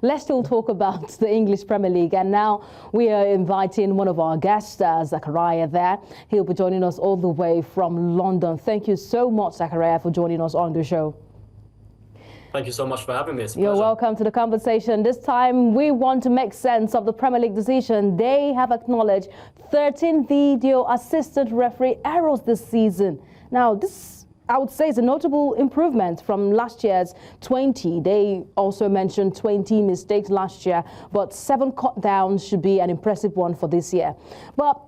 let's still talk about the English Premier League. And now we are inviting one of our guests, Zakaria there. He'll be joining us all the way from London. Thank you so much, Zakaria, for joining us on the show. Thank you so much for having me. It's a You're pleasure. welcome to the conversation. This time we want to make sense of the Premier League decision. They have acknowledged 13 video assistant referee errors this season. Now, this I would say is a notable improvement from last year's 20. They also mentioned 20 mistakes last year, but 7 cut down should be an impressive one for this year. But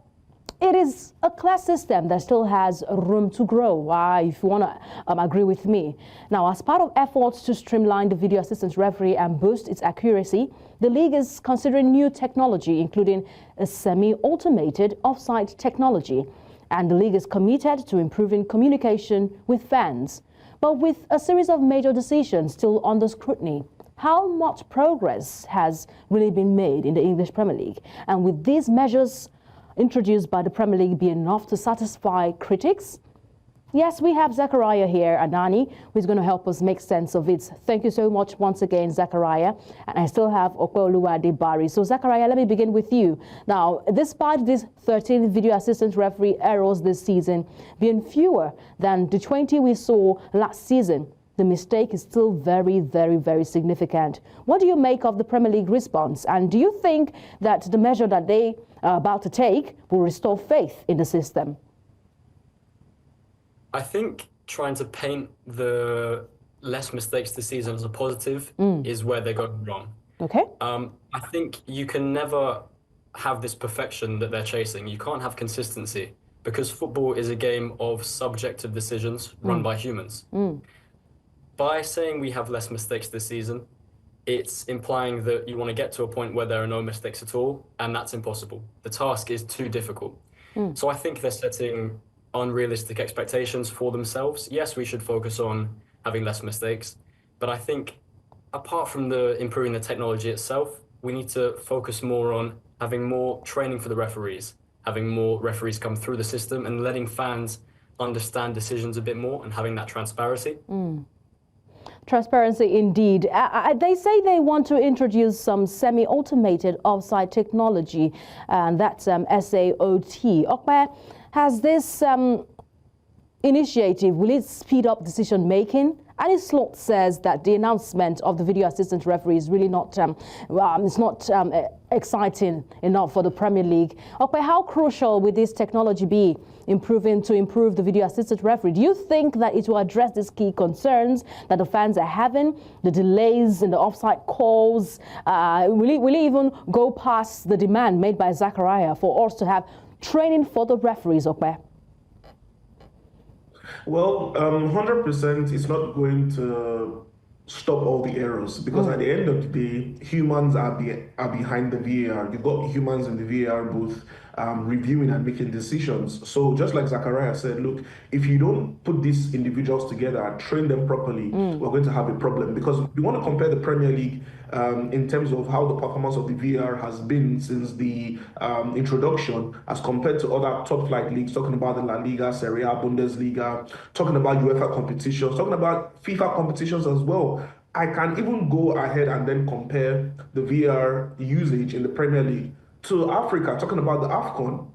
it is a clear system that still has room to grow, if you want to agree with me. Now, as part of efforts to streamline the video assistant referee and boost its accuracy, the league is considering new technology, including a semi-automated offside technology. And the league is committed to improving communication with fans. But with a series of major decisions still under scrutiny, how much progress has really been made in the English Premier League? And with these measures introduced by the Premier League be enough to satisfy critics? Yes, we have Zakaria here, Anani, who's going to help us make sense of it. Thank you so much once again, Zakaria. And I still have Okweoluwade Barry. So, Zakaria, let me begin with you. Now, despite these 13 video assistant referee errors this season being fewer than the 20 we saw last season, the mistake is still very, very, very significant. What do you make of the Premier League response? And do you think that the measure that they are about to take will restore faith in the system? I think trying to paint the less mistakes this season as a positive is where they're going wrong. Okay. I think you can never have this perfection that they're chasing. You can't have consistency because football is a game of subjective decisions run by humans. By saying we have less mistakes this season, it's implying that you want to get to a point where there are no mistakes at all, and that's impossible. The task is too difficult. So I think they're setting unrealistic expectations for themselves. Yes, we should focus on having less mistakes, but I think apart from improving the technology itself, we need to focus more on having more training for the referees, having more referees come through the system and letting fans understand decisions a bit more and having that transparency. Transparency indeed. They say they want to introduce some semi-automated offside technology, and that's SAOT. Okwe, has this initiative, will it speed up decision making? Annie Slot says that the announcement of the video assistant referee is really not, it's not exciting enough for the Premier League. Okay, how crucial will this technology be to improve the video assistant referee? Do you think that it will address these key concerns that the fans are having, the delays in the offside calls? Will it even go past the demand made by Zakaria for us to have training for the referees, okay? Well, 100% it's not going to stop all the errors because at the end of the day, humans are behind the VAR. You've got humans in the VAR booth reviewing and making decisions. So just like Zakaria said, look, if you don't put these individuals together and train them properly, we're going to have a problem because we want to compare the Premier League in terms of how the performance of the VAR has been since the introduction as compared to other top flight leagues, talking about the La Liga, Serie A, Bundesliga, talking about UEFA competitions, talking about FIFA competitions as well. I can even go ahead and then compare the VAR usage in the Premier League to Africa, talking about the AFCON.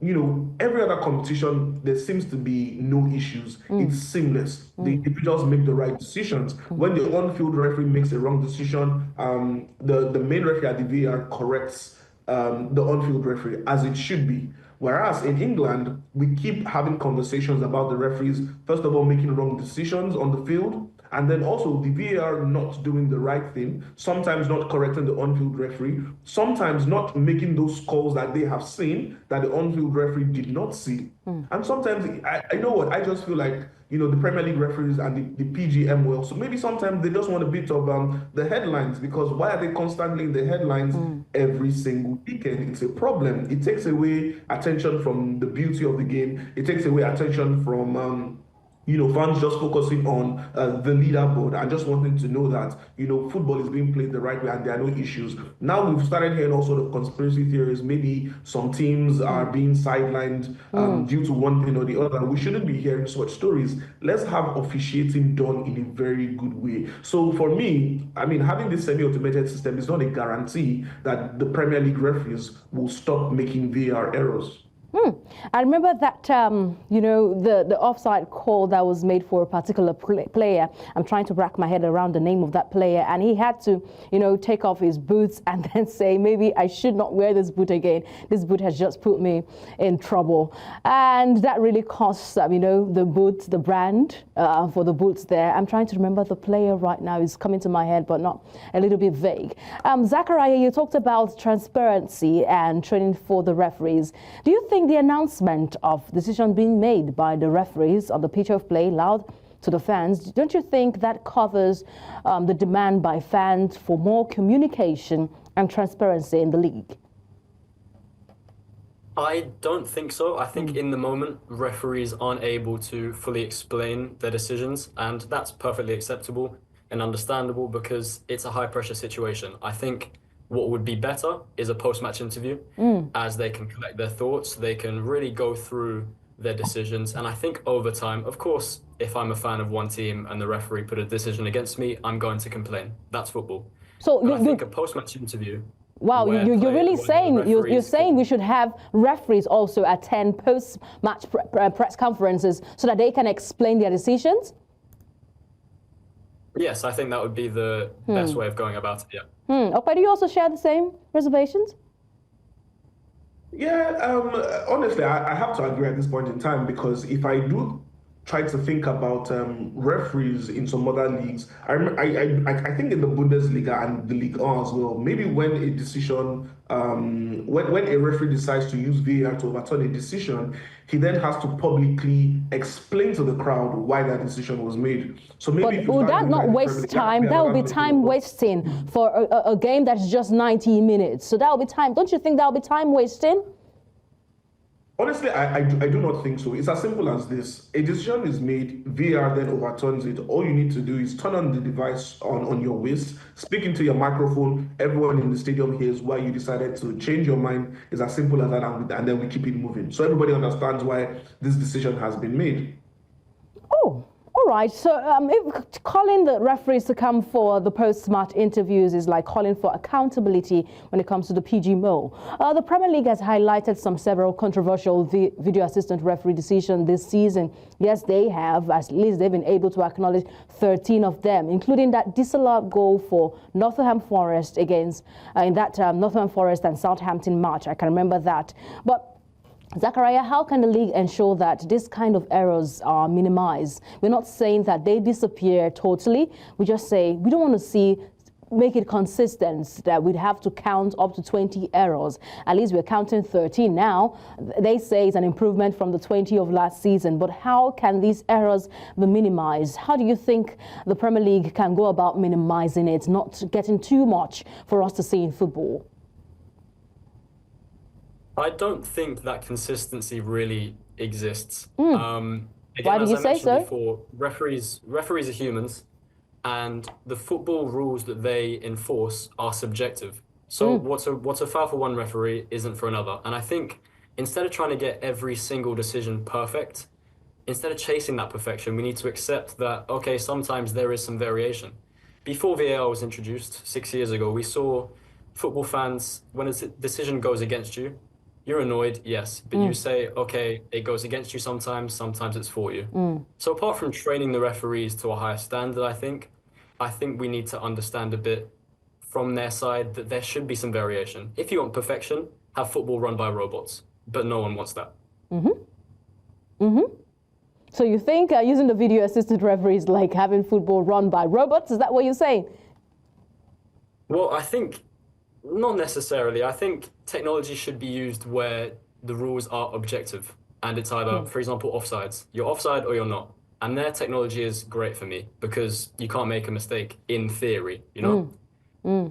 You know, every other competition, there seems to be no issues. It's seamless. The individuals make the right decisions. When the on-field referee makes a wrong decision, the main referee at the VAR corrects the on-field referee, as it should be. Whereas in England, we keep having conversations about the referees, first of all, making wrong decisions on the field, and then also the VAR not doing the right thing, sometimes not correcting the on-field referee, sometimes not making those calls that they have seen that the on-field referee did not see. And sometimes, I know what, I just feel like, you know, the Premier League referees and the PGM well. So maybe sometimes they just want a bit of the headlines, because why are they constantly in the headlines every single weekend? It's a problem. It takes away attention from the beauty of the game. It takes away attention from fans just focusing on the leaderboard and just wanting to know that, football is being played the right way and there are no issues. Now we've started hearing all sort of conspiracy theories. Maybe some teams are being sidelined due to one thing or the other. We shouldn't be hearing such stories. Let's have officiating done in a very good way. So for me, I mean, having this semi-automated system is not a guarantee that the Premier League referees will stop making VAR errors. I remember that, the offside call that was made for a particular player. I'm trying to rack my head around the name of that player. And he had to, take off his boots and then say, maybe I should not wear this boot again. This boot has just put me in trouble. And that really costs, the boots, the brand for the boots there. I'm trying to remember the player right now. It's coming to my head, but not a little bit vague. Zakaria, you talked about transparency and training for the referees. Do you think the announcement of decision being made by the referees on the pitch of play loud to the fans, don't you think that covers the demand by fans for more communication and transparency in the league? I don't think so. I think in the moment, referees aren't able to fully explain their decisions, and that's perfectly acceptable and understandable because it's a high-pressure situation. I think what would be better is a post-match interview, as they can collect their thoughts, they can really go through their decisions. And I think over time, of course, if I'm a fan of one team and the referee put a decision against me, I'm going to complain. That's football. So I think a post-match interview. Wow, you're really saying you're saying we should have referees also attend post-match press conferences so that they can explain their decisions? Yes, I think that would be the best way of going about it, yeah. Okay, do you also share the same reservations? Yeah, honestly, I have to agree at this point in time because if I do try to think about referees in some other leagues, I think in the Bundesliga and the Ligue 1 as well, maybe when a decision, when a referee decides to use VAR to overturn a decision, he then has to publicly explain to the crowd why that decision was made. So maybe but would that not waste time? That would be time wasting for a game that's just 90 minutes. So that will be time. Don't you think that will be time wasting? Honestly, I do not think so. It's as simple as this. A decision is made, VAR then overturns it. All you need to do is turn on the device on your waist, speak into your microphone. Everyone in the stadium hears why you decided to change your mind. It's as simple as that, and then we keep it moving. So everybody understands why this decision has been made. Oh. All right, so if calling the referees to come for the post-match interviews is like calling for accountability when it comes to the PGMO. The Premier League has highlighted several controversial video assistant referee decisions this season. Yes, they have. At least they've been able to acknowledge 13 of them, including that disallowed goal for Nottingham Forest against in that Nottingham Forest and Southampton match. I can remember that. But Zakaria, how can the league ensure that this kind of errors are minimized? We're not saying that they disappear totally. We just say we don't want to make it consistent that we'd have to count up to 20 errors. At least we're counting 13 now. They say it's an improvement from the 20 of last season. But how can these errors be minimized? How do you think the Premier League can go about minimizing it, not getting too much for us to see in football? I don't think that consistency really exists. Why do you say so? Before, referees are humans, and the football rules that they enforce are subjective. So what's a foul for one referee isn't for another. And I think instead of trying to get every single decision perfect, instead of chasing that perfection, we need to accept that, okay, sometimes there is some variation. Before VAR was introduced 6 years ago, we saw football fans, when a decision goes against you, you're annoyed, yes, but you say, okay, it goes against you sometimes it's for you. So apart from training the referees to a higher standard, I think we need to understand a bit from their side that there should be some variation. If you want perfection, have football run by robots, but no one wants that. So you think using the video assistant referees like having football run by robots? Is that what you're saying? Well, I think not necessarily. I think technology should be used where the rules are objective. And it's either, for example, offsides. You're offside or you're not. And their technology is great for me because you can't make a mistake in theory,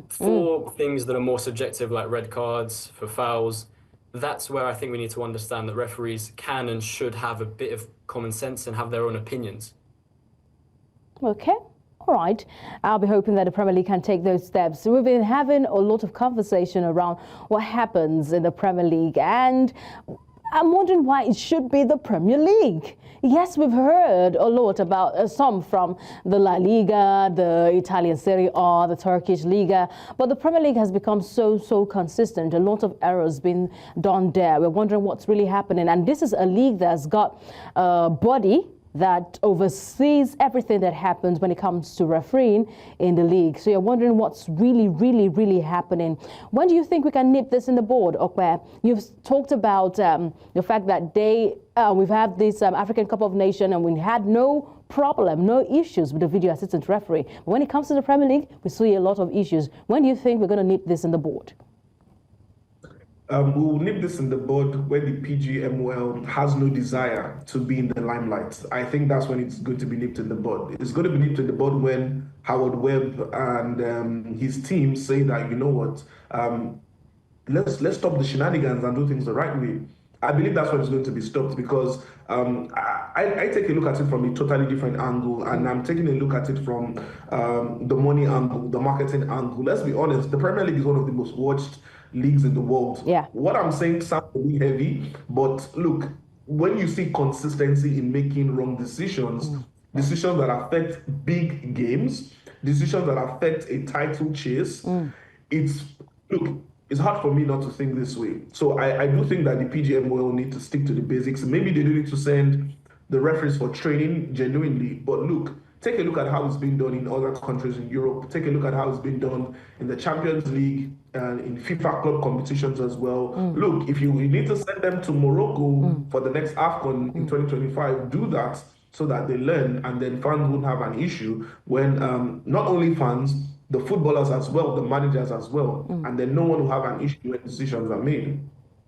For things that are more subjective, like red cards, for fouls, that's where I think we need to understand that referees can and should have a bit of common sense and have their own opinions. Okay. All right. I'll be hoping that the Premier League can take those steps. We've been having a lot of conversation around what happens in the Premier League, and I'm wondering why it should be the Premier League. Yes, we've heard a lot about some from the La Liga, the Italian Serie A, the Turkish Liga, but the Premier League has become so consistent. A lot of errors being done there. We're wondering what's really happening. And this is a league that's got a body that oversees everything that happens when it comes to refereeing in the league. So you're wondering what's really happening. When do you think we can nip this in the bud, Okwe? You've talked about the fact that we've had this African Cup of Nations and we had no problem, no issues with the video assistant referee. But when it comes to the Premier League, we see a lot of issues. When do you think we're going to nip this in the bud? We will nip this in the bud when the PGMOL has no desire to be in the limelight. I think that's when it's going to be nipped in the bud. It's going to be nipped in the bud when Howard Webb and his team say that, you know what, let's stop the shenanigans and do things the right way. I believe that's when it's going to be stopped, because I take a look at it from a totally different angle, and I'm taking a look at it from the money angle, the marketing angle. Let's be honest, the Premier League is one of the most watched leagues in the world. Yeah. What I'm saying sounds really heavy, but look, when you see consistency in making wrong decisions, decisions that affect big games, decisions that affect a title chase, it's hard for me not to think this way. So I do think that the PGM will need to stick to the basics. Maybe they do need to send the referees for training genuinely, but look, take a look at how it's been done in other countries in Europe. Take a look at how it's been done in the Champions League and in FIFA club competitions as well. Look, if you need to send them to Morocco for the next AFCON in 2025, do that so that they learn, and then fans won't have an issue when not only fans, the footballers as well, the managers as well, and then no one will have an issue when decisions are made.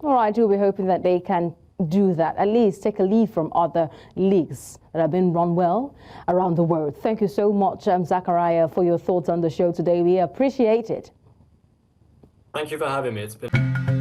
All right, we'll be hoping that they can do that, at least take a lead from other leagues that have been run well around the world. Thank you so much, Zakaria, for your thoughts on the show today. We appreciate it. Thank you for having me. It's been